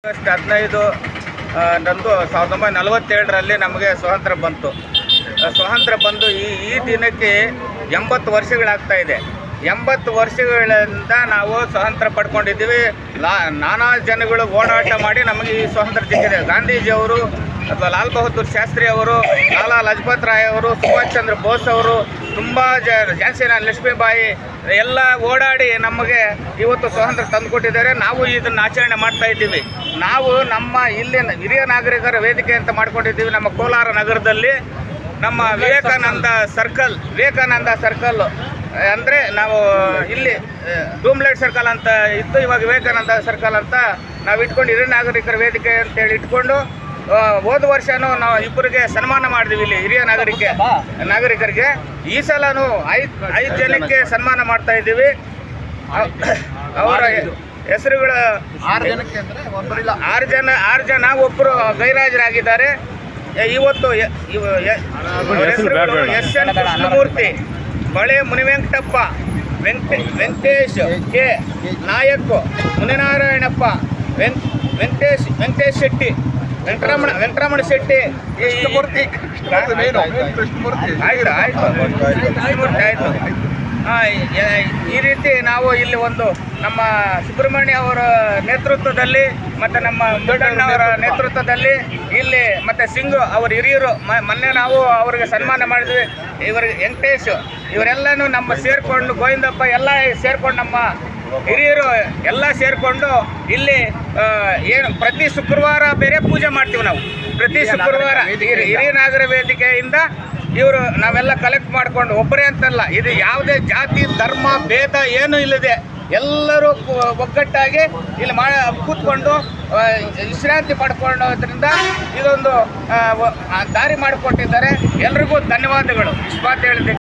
August 15 ರಂದು 1947ರಲ್ಲಿ ನಮಗೆ ಸ್ವಾತಂತ್ರ್ಯ ಬಂತು. ಸ್ವಾತಂತ್ರ್ಯ ಬಂದು ಈ ದಿನಕ್ಕೆ 80 ವರ್ಷಗಳಾಗ್ತಾ ಇದೆ. 80 ವರ್ಷಗಳಿಂದ ನಾವು ಸ್ವಾತಂತ್ರ್ಯ ಪಡ್ಕೊಂಡಿದ್ದೀವಿ. ನಾನಾ ಜನಗಳು ಓಡಾಟ ಮಾಡಿ ನಮಗೆ ಈ ಸ್ವಾತಂತ್ರ್ಯ ಸಿಕ್ಕಿದೆ. ಗಾಂಧೀಜಿಯವರು ಅಥವಾ ಲಾಲ್ ಬಹದ್ದೂರ್ ಶಾಸ್ತ್ರಿ ಅವರು, ಲಾಲಾ ಲಜಪತ್ ರಾಯ್ ಅವರು, ಸುಭಾಷ್ ಚಂದ್ರ ಬೋಸ್ ಅವರು, ತುಂಬ ಝಾನ್ಸಿ ರಾಣಿ ಲಕ್ಷ್ಮೀಬಾಯಿ ಎಲ್ಲ ಓಡಾಡಿ ನಮಗೆ ಇವತ್ತು ಸ್ವಾತಂತ್ರ್ಯ ತಂದುಕೊಟ್ಟಿದ್ದಾರೆ. ನಾವು ಇದನ್ನು ಆಚರಣೆ ಮಾಡ್ತಾ ಇದ್ದೀವಿ. ನಾವು ನಮ್ಮ ಇಲ್ಲಿನ ಹಿರಿಯ ನಾಗರಿಕರ ವೇದಿಕೆ ಅಂತ ಮಾಡ್ಕೊಂಡಿದ್ದೀವಿ. ನಮ್ಮ ಕೋಲಾರ ನಗರದಲ್ಲಿ ನಮ್ಮ ವಿವೇಕಾನಂದ ಸರ್ಕಲ್ ಅಂದರೆ ನಾವು ಇಲ್ಲಿ ಡೂಮ್ಲೈಟ್ ಸರ್ಕಲ್ ಅಂತ ಇತ್ತು, ಇವಾಗ ವಿವೇಕಾನಂದ ಸರ್ಕಲ್ ಅಂತ ನಾವು ಇಟ್ಕೊಂಡು ಹಿರಿಯ ನಾಗರಿಕರ ವೇದಿಕೆ ಅಂತೇಳಿ ಇಟ್ಕೊಂಡು ಹೋದ ವರ್ಷನೂ ನಾವು ಇಬ್ಬರಿಗೆ ಸನ್ಮಾನ ಮಾಡಿದ್ವಿ ಇಲ್ಲಿ ಹಿರಿಯ ನಾಗರಿಕರಿಗೆ. ಈ ಸಲನೂ 5 ಜನಕ್ಕೆ ಸನ್ಮಾನ ಮಾಡ್ತಾ ಇದ್ದೀವಿ. ಅವರ ಹೆಸರುಗಳು 6 ಜನ ಒಬ್ಬರು ಗೈರಾಜರಾಗಿದ್ದಾರೆ. ಇವತ್ತು ಹೆಸರುಗಳು ಎಸ್.ಎನ್. ಕೃಷ್ಣಮೂರ್ತಿ, ಬಳೆ ಮುನಿವೆಂಕಟಪ್ಪ, ವೆಂಕಟೇಶ್ ಕೆ ನಾಯಕ್, ಮುನಿನಾರಾಯಣಪ್ಪ, ವೆಂಕಟೇಶ್ ಶೆಟ್ಟಿ, ವೆಂಕಟರಮಣ ಶೆಟ್ಟಿ, ಆಯಿತು. ಈ ರೀತಿ ನಾವು ಇಲ್ಲಿ ಒಂದು ನಮ್ಮ ಸುಬ್ರಹ್ಮಣ್ಯ ಅವರ ನೇತೃತ್ವದಲ್ಲಿ ಮತ್ತು ನಮ್ಮ ಮುರಡಣ್ಣವರ ನೇತೃತ್ವದಲ್ಲಿ ಇಲ್ಲಿ ಮತ್ತು ಸಿಂಗು ಅವರ ಹಿರಿಯರು ಮೊನ್ನೆ ನಾವು ಅವರಿಗೆ ಸನ್ಮಾನ ಮಾಡಿದ್ವಿ. ಇವರಿಗೆ ವೆಂಕಟೇಶ್ ಇವರೆಲ್ಲನೂ ನಮ್ಮ ಸೇರಿಕೊಂಡು, ಗೋವಿಂದಪ್ಪ ಎಲ್ಲ ಸೇರಿಕೊಂಡು ನಮ್ಮ ಹಿರಿಯರು ಎಲ್ಲ ಸೇರಿಕೊಂಡು ಇಲ್ಲಿ ಏನು ಪ್ರತಿ ಶುಕ್ರವಾರ ಬೇರೆ ಪೂಜೆ ಮಾಡ್ತೀವಿ ನಾವು. ಪ್ರತಿ ಶುಕ್ರವಾರ ಹಿರಿಯ ನಾಗರ ವೇದಿಕೆಯಿಂದ ಇವರು ನಾವೆಲ್ಲ ಕಲೆಕ್ಟ್ ಮಾಡಿಕೊಂಡು, ಒಬ್ಬರೇ ಅಂತಲ್ಲ, ಇದು ಯಾವುದೇ ಜಾತಿ ಧರ್ಮ ಭೇದ ಏನೂ ಇಲ್ಲದೆ ಎಲ್ಲರೂ ಒಗ್ಗಟ್ಟಾಗಿ ಇಲ್ಲಿ ಕೂತ್ಕೊಂಡು ವಿಶ್ರಾಂತಿ ಪಡ್ಕೊಳ್ಳೋದ್ರಿಂದ ಇದೊಂದು ದಾರಿ ಮಾಡಿಕೊಟ್ಟಿದ್ದಾರೆ. ಎಲ್ರಿಗೂ ಧನ್ಯವಾದಗಳು. ಇಷ್ಟು ಮಾತು ಹೇಳಿದೆ.